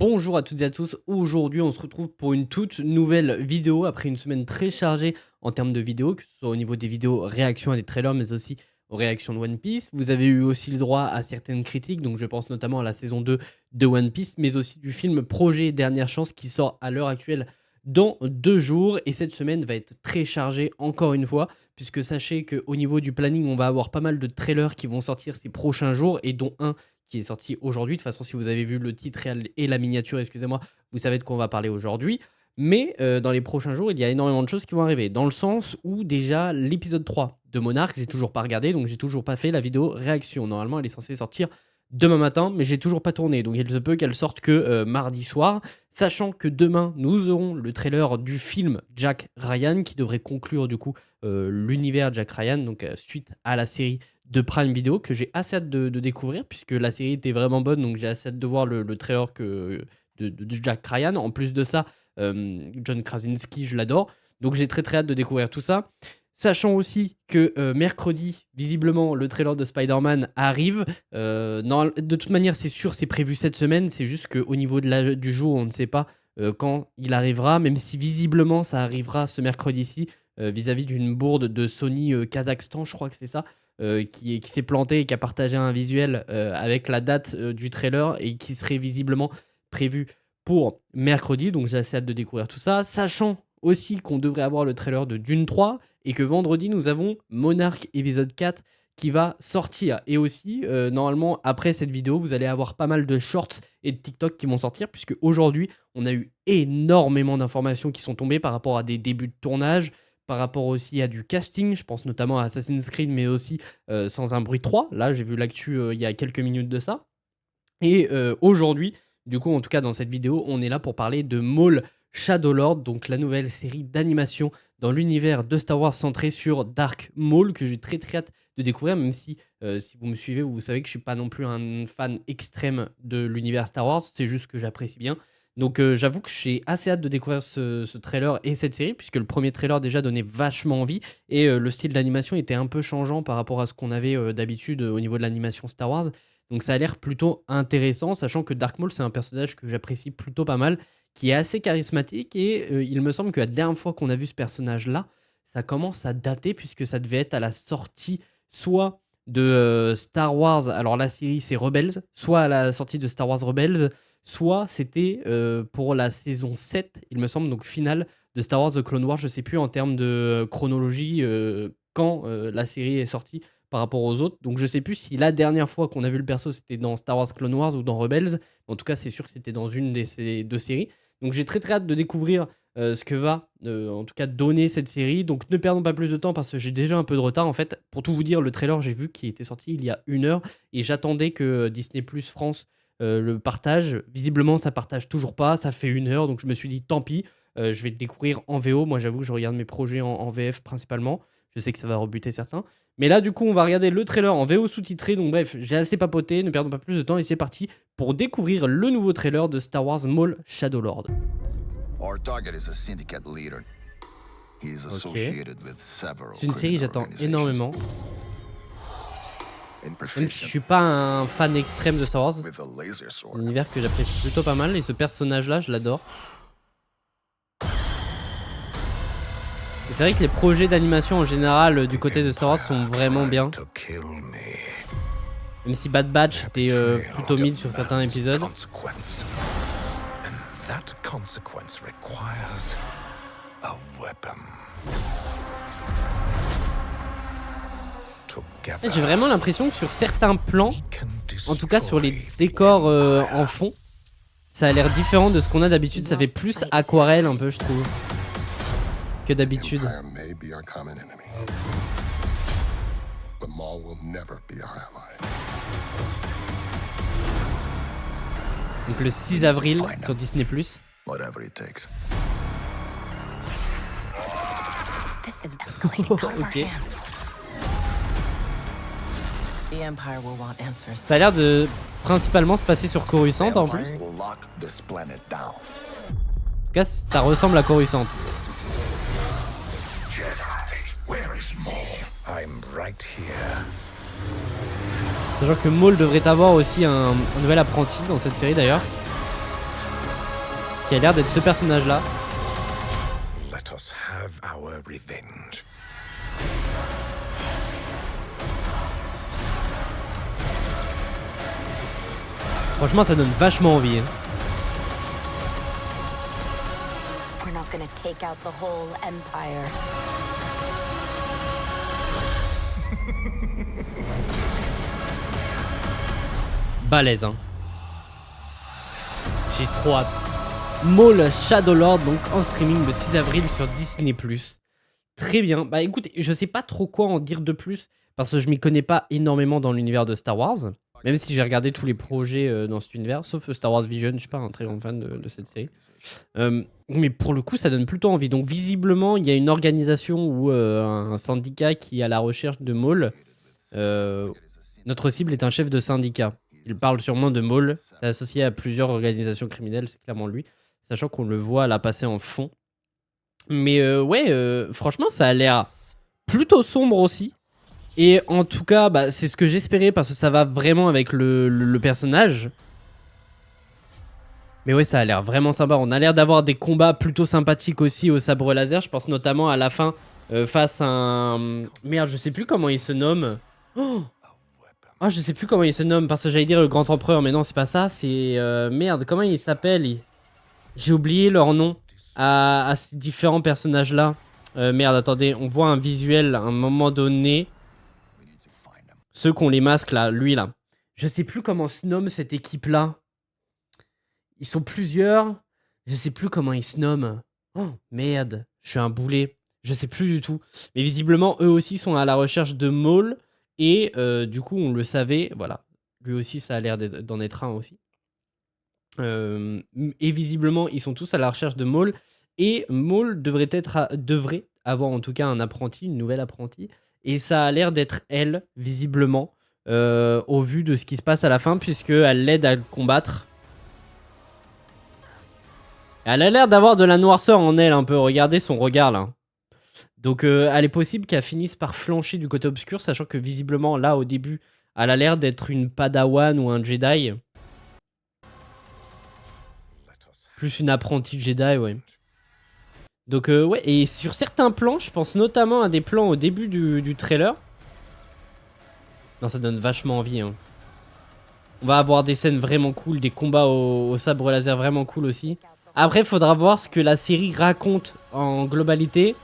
Bonjour à toutes et à tous, aujourd'hui on se retrouve pour une toute nouvelle vidéo après une semaine très chargée en termes de vidéos, que ce soit au niveau des vidéos réactions à des trailers mais aussi aux réactions de One Piece. Vous avez eu aussi le droit à certaines critiques, donc je pense notamment à la saison 2 de One Piece, mais aussi du film Projet Dernière Chance qui sort à l'heure actuelle dans 2 jours. Et cette semaine va être très chargée encore une fois, puisque sachez qu'au niveau du planning, on va avoir pas mal de trailers qui vont sortir ces prochains jours, et dont un qui est sorti aujourd'hui. De toute façon, si vous avez vu le titre et la miniature, excusez-moi, vous savez de quoi on va parler aujourd'hui. Mais dans les prochains jours, il y a énormément de choses qui vont arriver. Dans le sens où déjà l'épisode 3 de Monarch, j'ai toujours pas regardé, donc j'ai toujours pas fait la vidéo réaction. Normalement, elle est censée sortir demain matin, mais j'ai toujours pas tourné. Donc il se peut qu'elle sorte que mardi soir. Sachant que demain, nous aurons le trailer du film Jack Ryan, qui devrait conclure du coup l'univers Jack Ryan, donc suite à la série de Prime Video, que j'ai assez hâte de découvrir, puisque la série était vraiment bonne, donc j'ai assez hâte de voir le trailer de Jack Ryan. En plus de ça, John Krasinski, je l'adore, donc j'ai très très hâte de découvrir tout ça. Sachant aussi que mercredi, visiblement, le trailer de Spider-Man arrive. Non, de toute manière, c'est sûr, c'est prévu cette semaine. C'est juste qu'au niveau du jour, on ne sait pas quand il arrivera, même si visiblement, ça arrivera ce mercredi-ci, vis-à-vis d'une bourde de Sony Kazakhstan, je crois que c'est ça, qui s'est planté et qui a partagé un visuel avec la date du trailer et qui serait visiblement prévu pour mercredi. Donc j'ai assez hâte de découvrir tout ça. Sachant aussi qu'on devrait avoir le trailer de Dune 3 et que vendredi, nous avons Monarch épisode 4 qui va sortir. Et aussi, normalement, après cette vidéo, vous allez avoir pas mal de shorts et de TikTok qui vont sortir, puisque aujourd'hui, on a eu énormément d'informations qui sont tombées par rapport à des débuts de tournage, par rapport aussi à du casting. Je pense notamment à Assassin's Creed, mais aussi Sans un bruit 3. Là, j'ai vu l'actu il y a quelques minutes de ça. Et aujourd'hui, du coup, en tout cas dans cette vidéo, on est là pour parler de Maul Shadowlord, donc la nouvelle série d'animation dans l'univers de Star Wars centré sur Dark Maul, que j'ai très très hâte de découvrir, même si si vous me suivez, vous savez que je suis pas non plus un fan extrême de l'univers Star Wars, c'est juste que j'apprécie bien. Donc j'avoue que j'ai assez hâte de découvrir ce trailer et cette série, puisque le premier trailer déjà donnait vachement envie, et le style d'animation était un peu changeant par rapport à ce qu'on avait d'habitude au niveau de l'animation Star Wars. Donc ça a l'air plutôt intéressant, sachant que Dark Maul, c'est un personnage que j'apprécie plutôt pas mal, qui est assez charismatique, et il me semble que la dernière fois qu'on a vu ce personnage-là, ça commence à dater, puisque ça devait être à la sortie soit de Star Wars, alors la série c'est Rebels, soit à la sortie de Star Wars Rebels, soit c'était pour la saison 7, il me semble, donc finale de Star Wars The Clone Wars. Je sais plus en termes de chronologie quand la série est sortie par rapport aux autres. Donc je sais plus si la dernière fois qu'on a vu le perso c'était dans Star Wars Clone Wars ou dans Rebels. En tout cas, c'est sûr que c'était dans une de ces deux séries. Donc j'ai très très hâte de découvrir ce que va en tout cas donner cette série. Donc ne perdons pas plus de temps parce que j'ai déjà un peu de retard. En fait, pour tout vous dire, le trailer j'ai vu qui était sorti il y a 1 heure et j'attendais que Disney Plus France le partage. Visiblement, ça partage toujours pas. Ça fait 1 heure, donc je me suis dit tant pis. Je vais le découvrir en VO. Moi, j'avoue que je regarde mes projets en VF principalement. Je sais que ça va rebuter certains. Mais là, du coup, on va regarder le trailer en VO sous-titré. Donc bref, j'ai assez papoté, ne perdons pas plus de temps et c'est parti pour découvrir le nouveau trailer de Star Wars Maul Shadowlord. Ok. C'est une série que j'attends énormément. Même si je suis pas un fan extrême de Star Wars, un univers que j'apprécie plutôt pas mal, et ce personnage-là, je l'adore. C'est vrai que les projets d'animation en général du côté de Star Wars sont vraiment bien. Même si Bad Batch était plutôt mid sur certains épisodes. J'ai vraiment l'impression que sur certains plans, en tout cas sur les décors en fond, ça a l'air différent de ce qu'on a d'habitude. Ça fait plus aquarelle un peu, je trouve, que d'habitude. Donc le 6 avril sur Disney+. Ok. Ça a l'air de principalement se passer sur Coruscant en plus. En tout cas, ça ressemble à Coruscant. Sachant que Maul devrait avoir aussi un nouvel apprenti dans cette série d'ailleurs. qui a l'air d'être ce personnage-là. Let us have our revenge. Franchement, ça donne vachement envie. Hein. We're not gonna take out the whole empire. Balèze, hein. J'ai trop hâte. Maul Shadowlord, donc en streaming le 6 avril sur Disney+. Très bien. Bah écoutez, je sais pas trop quoi en dire de plus, parce que je m'y connais pas énormément dans l'univers de Star Wars. Même si j'ai regardé tous les projets dans cet univers, sauf Star Wars Vision, je suis pas un très grand fan de cette série. Mais pour le coup, ça donne plutôt envie. Donc visiblement, il y a une organisation ou un syndicat qui est à la recherche de Maul. Notre cible est un chef de syndicat. Il parle sûrement de Maul, associé à plusieurs organisations criminelles, c'est clairement lui. Sachant qu'on le voit là passer en fond. Mais ouais, franchement, ça a l'air plutôt sombre aussi. Et en tout cas, bah, c'est ce que j'espérais parce que ça va vraiment avec le personnage. Mais ouais, ça a l'air vraiment sympa. On a l'air d'avoir des combats plutôt sympathiques aussi au sabre laser. Je pense notamment à la fin face à un... Merde, je sais plus comment il se nomme. Oh, je sais plus comment il se nomme parce que j'allais dire le grand empereur. Mais non, c'est pas ça. C'est... merde, comment il s'appelle? J'ai oublié leur nom à ces différents personnages-là. Merde, attendez. On voit un visuel à un moment donné. Ceux qui ont les masques là, lui là. Je sais plus comment se nomme cette équipe là. Ils sont plusieurs. Je sais plus comment ils se nomment. Oh merde, je suis un boulet. Je sais plus du tout. Mais visiblement, eux aussi sont à la recherche de Maul. Et du coup, on le savait. Voilà. Lui aussi, ça a l'air d'en être un aussi. Et visiblement, ils sont tous à la recherche de Maul. Et Maul devrait avoir en tout cas un apprenti, une nouvelle apprentie. Et ça a l'air d'être elle, visiblement, au vu de ce qui se passe à la fin, puisqu'elle l'aide à le combattre. Elle a l'air d'avoir de la noirceur en elle un peu, regardez son regard là. Donc elle est possible qu'elle finisse par flancher du côté obscur, sachant que visiblement là au début, elle a l'air d'être une Padawan ou un Jedi. Plus une apprentie Jedi, ouais. Donc ouais, et sur certains plans, je pense notamment à des plans au début du trailer. Non, ça donne vachement envie. Hein. On va avoir des scènes vraiment cool, des combats au sabre laser vraiment cool aussi. Après, il faudra voir ce que la série raconte en globalité.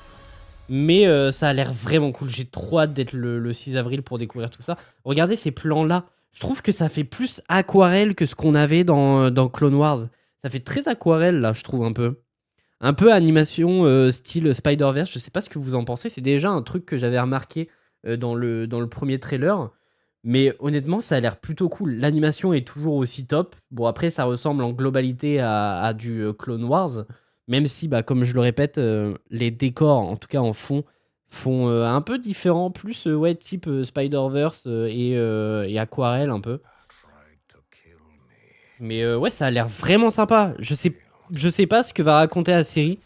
Mais ça a l'air vraiment cool. J'ai trop hâte d'être le 6 avril pour découvrir tout ça. Regardez ces plans-là. Je trouve que ça fait plus aquarelle que ce qu'on avait dans Clone Wars. Ça fait très aquarelle, là, je trouve, un peu. Un peu animation style Spider-Verse. Je sais pas ce que vous en pensez. C'est déjà un truc que j'avais remarqué dans le premier trailer. Mais honnêtement, ça a l'air plutôt cool. L'animation est toujours aussi top. Bon, après, ça ressemble en globalité à du Clone Wars. Même si, bah, comme je le répète, les décors, en tout cas en fond, font un peu différent. Plus, ouais, type Spider-Verse et aquarelle un peu. Mais ouais, ça a l'air vraiment sympa. Je sais pas ce que va raconter la série.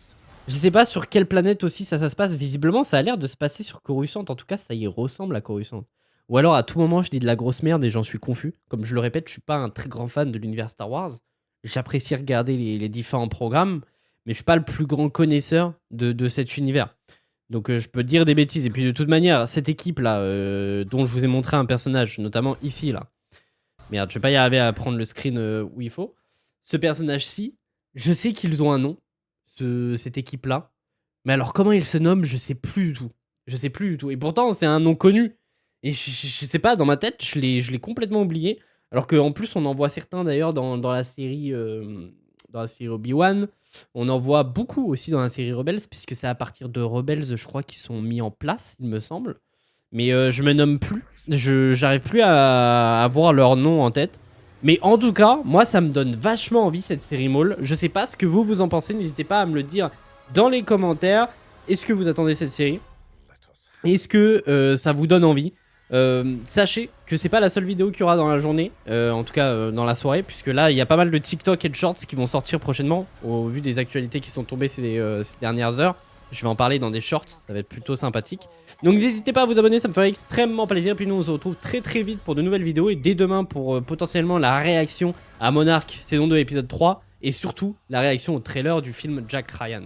Je sais pas sur quelle planète aussi ça se passe. Visiblement, ça a l'air de se passer sur Coruscant. En tout cas, ça y ressemble à Coruscant. Ou alors, à tout moment, je dis de la grosse merde et j'en suis confus. Comme je le répète, je suis pas un très grand fan de l'univers Star Wars. J'apprécie regarder les différents programmes, mais je suis pas le plus grand connaisseur de cet univers. Donc, je peux dire des bêtises. Et puis, de toute manière, cette équipe-là, dont je vous ai montré un personnage, notamment ici, là. Merde, je vais pas y arriver à prendre le screen où il faut. Ce personnage-ci, je sais qu'ils ont un nom, cette équipe-là. Mais alors, comment ils se nomment, je sais plus du tout. Je sais plus du tout. Et pourtant, c'est un nom connu. Et je sais pas, dans ma tête, je l'ai complètement oublié. Alors qu'en plus, on en voit certains d'ailleurs dans la série Obi-Wan. On en voit beaucoup aussi dans la série Rebels, puisque c'est à partir de Rebels, je crois, qu'ils sont mis en place, il me semble. Mais je me nomme plus. J'arrive plus à avoir leur nom en tête. Mais en tout cas, moi, ça me donne vachement envie, cette série Maul. Je sais pas ce que vous en pensez. N'hésitez pas à me le dire dans les commentaires. Est-ce que vous attendez cette série? Est-ce que ça vous donne envie? Sachez que c'est pas la seule vidéo qu'il y aura dans la journée, en tout cas dans la soirée, puisque là il y a pas mal de TikTok et de shorts qui vont sortir prochainement, au vu des actualités qui sont tombées ces dernières heures. Je vais en parler dans des shorts, ça va être plutôt sympathique. Donc n'hésitez pas à vous abonner, ça me ferait extrêmement plaisir. Puis nous on se retrouve très vite pour de nouvelles vidéos, et dès demain pour potentiellement la réaction à Monarch saison 2 épisode 3. et surtout la réaction au trailer du film Jack Ryan.